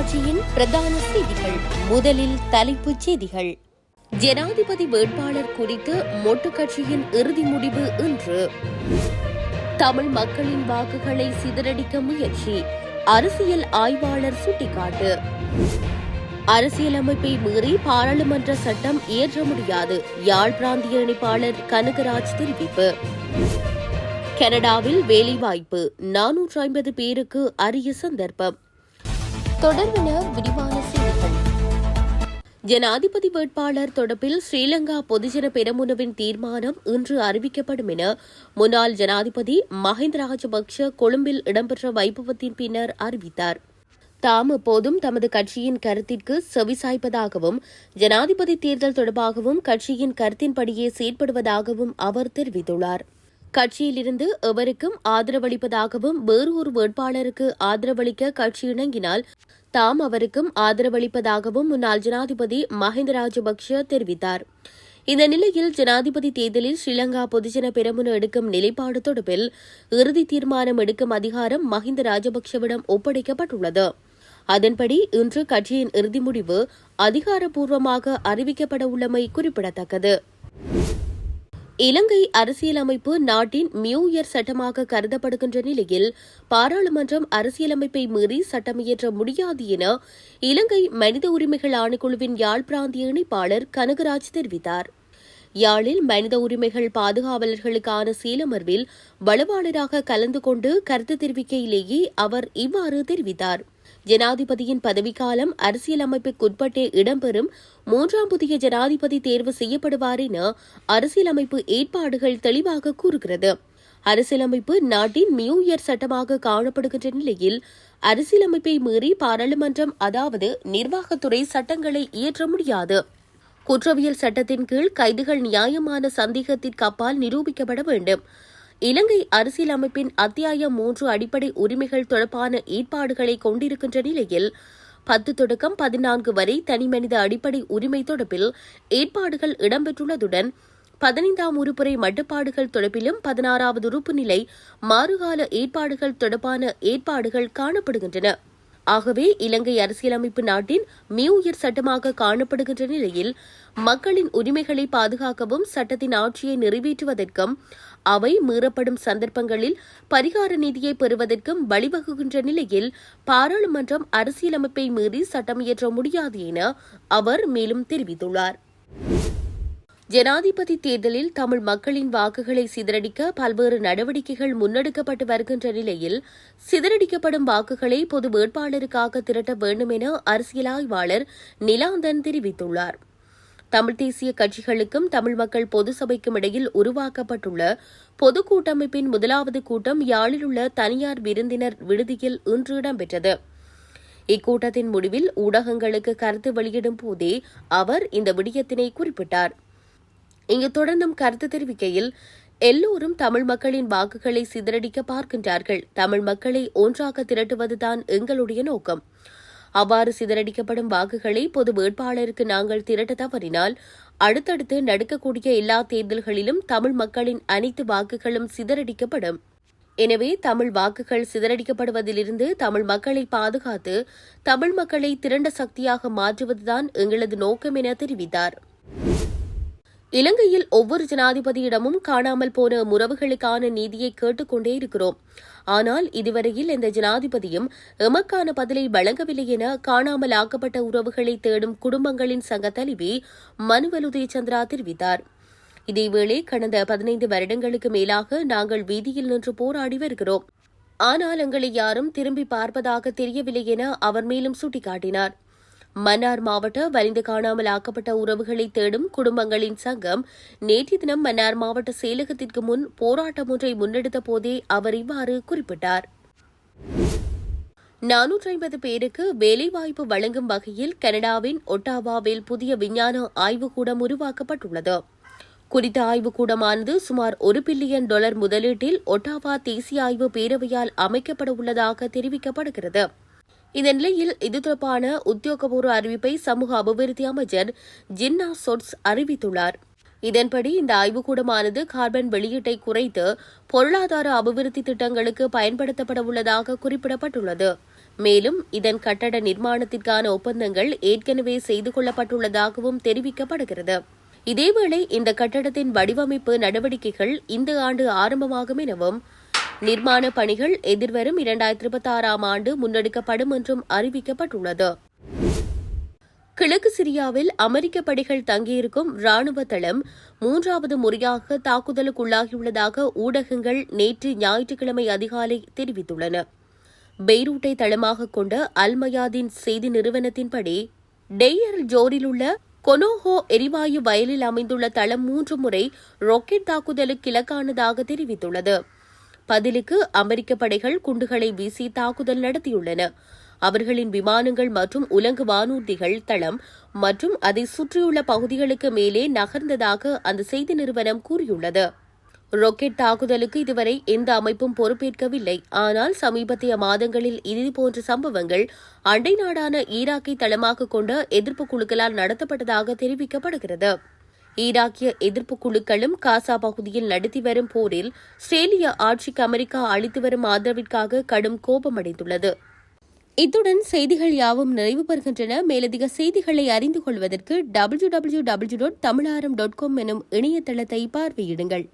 தொலைக்காட்சியின் பிரதான செய்திகள். முதலில் தலைப்புச் செய்திகள். ஜனாதிபதி வேட்பாளர் குறித்து மொட்டு கட்சியின் இறுதி முடிவு இன்று. தமிழ் மக்களின் வாக்குகளை சிதறடிக்க முயற்சி, அரசியல் ஆய்வாளர் சுட்டிக்காட்டு. அரசியலமைப்பை மீறி பாராளுமன்ற சட்டம் இயற்ற முடியாது, யாழ் பிராந்திய இணைப்பாளர் கனகராஜ் தெரிவிப்பு. கனடாவில் வேலைவாய்ப்பு, 450 பேருக்கு அரிய சந்தர்ப்பம். தொடர்பான விரிவான செய்திகள். ஜனாதிபதி வேட்பாளர் தொடர்பில் ஸ்ரீலங்கா பொதுஜன பெரமுனவின் தீர்மானம் இன்று அறிவிக்கப்படும் என முன்னாள் ஜனாதிபதி மஹிந்த ராஜபக்ஷ கொழும்பில் இடம்பெற்ற வைபவத்தின் பின்னர் அறிவித்தார். தாம் எப்போதும் தமது கட்சியின் கருத்திற்கு செவிசாய்ப்பதாகவும் ஜனாதிபதி தேர்தல் தொடர்பாகவும் கட்சியின் கருத்தின்படியே செயற்படுவதாகவும் அவர் தெரிவித்துள்ளார். கட்சியிலிருந்து எவருக்கும் ஆதரவளிப்பதாகவும் வேறு ஒரு வேட்பாளருக்கு ஆதரவளிக்க கட்சி இணங்கினால் தாம் அவருக்கும் ஆதரவளிப்பதாகவும் முன்னாள் ஜனாதிபதி மஹிந்த ராஜபக்ஷ தெரிவித்தார். இந்த நிலையில் ஜனாதிபதி தேர்தலில் ஸ்ரீலங்கா பொதுஜன பெரமுன எடுக்கும் நிலைப்பாடு தொடர்பில் இறுதி தீர்மானம் எடுக்கும் அதிகாரம் மஹிந்த ராஜபக்ஷவிடம் ஒப்படைக்கப்பட்டுள்ளது. அதன்படி இன்று கட்சியின் இறுதி முடிவு அதிகாரப்பூர்வமாக அறிவிக்கப்பட உள்ளமை குறிப்பிடத்தக்கது. இலங்கை அரசியலமைப்பு நாட்டின் நியூ இயர் சட்டமாக கருதப்படுகின்ற நிலையில் பாராளுமன்றம் அரசியலமைப்பை மீறி சட்டம் இயற்ற முடியாது என இலங்கை மனித உரிமைகள் ஆணைக்குழுவின் யாழ் பிராந்திய இணைப்பாளர் கனகராஜ் தெரிவித்தார். யாழில் மனித உரிமைகள் பாதுகாவலர்களுக்கான சீலமர்வில் வளவாளராக கலந்து கொண்டு கருத்து தெரிவிக்கையிலேயே அவர் இவ்வாறு தெரிவித்தார். ஜனாதிபதியின் பதவிக்காலம் அரசியலமைப்புக்குட்பட்டே இடம்பெறும் 3ஆம் புதிய ஜனாதிபதி தேர்வு செய்யப்படுவார் என அரசியலமைப்பு ஏற்பாடுகள் தெளிவாக கூறுகிறது. அரசியலமைப்பு நாட்டின் நியூ இயர் சட்டமாக காணப்படுகின்ற நிலையில் அரசியலமைப்பை மீறி பாராளுமன்றம் அதாவது நிர்வாகத்துறை சட்டங்களை இயற்ற முடியாது. குற்றவியல் சட்டத்தின் கீழ் கைதுகள் நியாயமான சந்தேகத்திற்கு அப்பால் நிரூபிக்கப்பட வேண்டும். இலங்கை அரசியலமைப்பின் அத்தியாயம் 3 அடிப்படை உரிமைகள் தொடர்பான ஏற்பாடுகளை கொண்டிருக்கின்ற நிலையில் 10 தொடக்கம் 14 வரை தனிமனித அடிப்படை உரிமை தொடர்பில் ஏற்பாடுகள் இடம்பெற்றுள்ளதுடன் 15ஆம் உறுப்புரை மட்டுப்பாடுகள் தொடர்பிலும் 16வது உறுப்பு நிலை மாறுகால ஏற்பாடுகள் தொடர்பான ஏற்பாடுகள் காணப்படுகின்றன. ஆகவே இலங்கை அரசியலமைப்பு நாட்டின் நியூ இயர் சட்டமாக காணப்படுகின்ற நிலையில் மக்களின் உரிமைகளை பாதுகாக்கவும் சட்டத்தின் ஆட்சியை நிறைவேற்றுவதற்கும் அவை மீறப்படும் சந்தர்ப்பங்களில் பரிகார நிதியை பெறுவதற்கும் வழிவகுக்கின்ற நிலையில் பாராளுமன்றம் அரசியலமைப்பை மீறி சட்டம் இயற்ற முடியாது என அவர் மேலும் தெரிவித்துள்ளார். ஜனாதிபதி தேர்தலில் தமிழ் மக்களின் வாக்குகளை சிதறடிக்க பல்வேறு நடவடிக்கைகள் முன்னெடுக்கப்பட்டு வருகின்ற நிலையில் சிதறடிக்கப்படும் வாக்குகளை பொது வேட்பாளருக்காக திரட்ட வேண்டும் என அரசியல் ஆய்வாளர் நிலாந்தன் தெரிவித்துள்ளார். தமிழ் தேசிய கட்சிகளுக்கும் தமிழ் மக்கள் பொது சபைக்கும் இடையில் உருவாக்கப்பட்டுள்ள பொது கூட்டமைப்பின் முதலாவது கூட்டம் யாழில் உள்ள தனியார் விருந்தினர் விடுதியில் இன்று இடம்பெற்றது. இக்கூட்டத்தின் முடிவில் ஊடகங்களுக்கு கருத்து வெளியிடும் போதே அவர் இந்த விடயத்தினை குறிப்பிட்டார். இங்கு தொடர்ந்தும் கருத்து தெரிவிக்கையில், எல்லோரும் தமிழ் மக்களின் வாக்குகளை சிதறடிக்க பார்க்கின்றார்கள். தமிழ் மக்களை ஒன்றாக திரட்டுவதுதான் எங்களுடைய நோக்கம். அவ்வாறு சிதறடிக்கப்படும் வாக்குகளை பொது வேட்பாளருக்கு நாங்கள் திரட்ட தவறினால் அடுத்தடுத்து நடக்கக்கூடிய எல்லா தேர்தல்களிலும் தமிழ் மக்களின் அனைத்து வாக்குகளும் சிதறடிக்கப்படும். எனவே தமிழ் வாக்குகள் சிதறடிக்கப்படுவதிலிருந்து தமிழ் மக்களை பாதுகாத்து தமிழ் மக்களை திரண்ட சக்தியாக மாற்றுவதுதான் எங்களது நோக்கம் என தெரிவித்தார். இலங்கையில் ஒவ்வொரு ஜனாதிபதியிடமும் காணாமல் போன உறவுகளுக்கான நீதியை கேட்டுக்கொண்டே இருக்கிறோம். ஆனால் இதுவரையில் எந்த ஜனாதிபதியும் எமக்கான பதிலை வழங்கவில்லை என காணாமல் ஆக்கப்பட்ட உறவுகளை தேடும் குடும்பங்களின் சங்க தலைவி மனுவல் உதயச்சந்திரா தெரிவித்தார். இதேவேளை கடந்த 15 வருடங்களுக்கு மேலாக நாங்கள் வீதியில் நின்று போராடி வருகிறோம். ஆனால் எங்களை யாரும் திரும்பி பார்ப்பதாக தெரியவில்லை என அவர் மேலும் சுட்டிக்காட்டினார். மன்னார் மாவட்ட வலிந்து காணாமல் ஆக்கப்பட்ட உறவுகளை தேடும் குடும்பங்களின் சங்கம் நேற்று தினம் மன்னார் மாவட்ட செயலகத்திற்கு முன் போராட்டம் ஒன்றை முன்னெடுத்த போதே அவர் இவ்வாறு குறிப்பிட்டார். 450 பேருக்கு வேலைவாய்ப்பு வழங்கும் வகையில் கனடாவின் ஒட்டாவாவில் புதிய விஞ்ஞான ஆய்வுக்கூடம் உருவாக்கப்பட்டுள்ளது. குறித்த ஆய்வுக்கூடமானது சுமார் $1 பில்லியன் முதலீட்டில் ஒட்டாவா தேசிய ஆய்வு பேரவையால் அமைக்கப்பட உள்ளதாக தெரிவிக்கப்படுகிறது. இந்த நிலையில் இது தொடர்பான உத்தியோகபூர்வ அறிவிப்பை சமூக அபிவிருத்தி அமைச்சர் ஜின்னா சொட்ஸ் அறிவித்துள்ளார். இதன்படி இந்த ஆய்வுக்கூடமானது கார்பன் வெளியீட்டை குறைத்து பொருளாதார அபிவிருத்தி திட்டங்களுக்கு பயன்படுத்தப்பட உள்ளதாக குறிப்பிடப்பட்டுள்ளது. மேலும் இதன் கட்டட நிர்மாணத்திற்கான ஒப்பந்தங்கள் ஏற்கனவே செய்து கொள்ளப்பட்டுள்ளதாகவும் தெரிவிக்கப்படுகிறது. இதேவேளை இந்த கட்டடத்தின் வடிவமைப்பு நடவடிக்கைகள் இந்த ஆண்டு ஆரம்பமாகும் எனவும் நிர்மாண பணிகள் எதிர்வரும் 2026ஆம் ஆண்டு முன்னெடுக்கப்படும் என்றும் அறிவிக்கப்பட்டுள்ளது. கிழக்கு சிரியாவில் அமெரிக்க படைகள் தங்கியிருக்கும் ராணுவ தளம் 3வது முறையாக தாக்குதலுக்குள்ளாகியுள்ளதாக ஊடகங்கள் நேற்று ஞாயிற்றுக்கிழமை அதிகாலை தெரிவித்துள்ளன. பெய்ரூட்டை தளமாக கொண்ட அல்மயாதின் செய்தி நிறுவனத்தின்படி டெய்யர் ஜோரில் உள்ள கொனோஹோ எரிவாயு வயலில் அமைந்துள்ள தளம் 3 முறை ராக்கெட் தாக்குதலுக்கு இலக்கானதாக தெரிவித்துள்ளது. பதிலுக்கு அமெரிக்க படைகள் குண்டுகளை வீசி தாக்குதல் நடத்தியுள்ளன. அவர்களின் விமானங்கள் மற்றும் உலங்கு வானூர்திகள் தளம் மற்றும் அதை சுற்றியுள்ள பகுதிகளுக்கு மேலே நகர்ந்ததாக அந்த செய்தி நிறுவனம் கூறியுள்ளது. ராக்கெட் தாக்குதலுக்கு இதுவரை எந்த அமைப்பும் பொறுப்பேற்கவில்லை. ஆனால் சமீபத்திய மாதங்களில் இதுபோன்ற சம்பவங்கள் அண்டை நாடான ஈராக்கை தளமாக கொண்ட எதிர்ப்பு குழுக்களால் நடத்தப்பட்டதாக தெரிவிக்கப்படுகிறது. ஈராக்கிய எதிர்ப்பு குழுக்களும் காசா பகுதியில் நடத்தி வரும் போரில் இஸ்ரேலிய ஆட்சிக்கு அமெரிக்கா அளித்து வரும் ஆதரவிற்காக கடும் கோபமடைந்துள்ளது. இத்துடன் செய்திகள் யாவும் நிறைவு பெறுகின்றன. மேலதிக செய்திகளை அறிந்து கொள்வதற்கு www.tamilaram.com எனும் இணையதளத்தை பார்வையிடுங்கள்.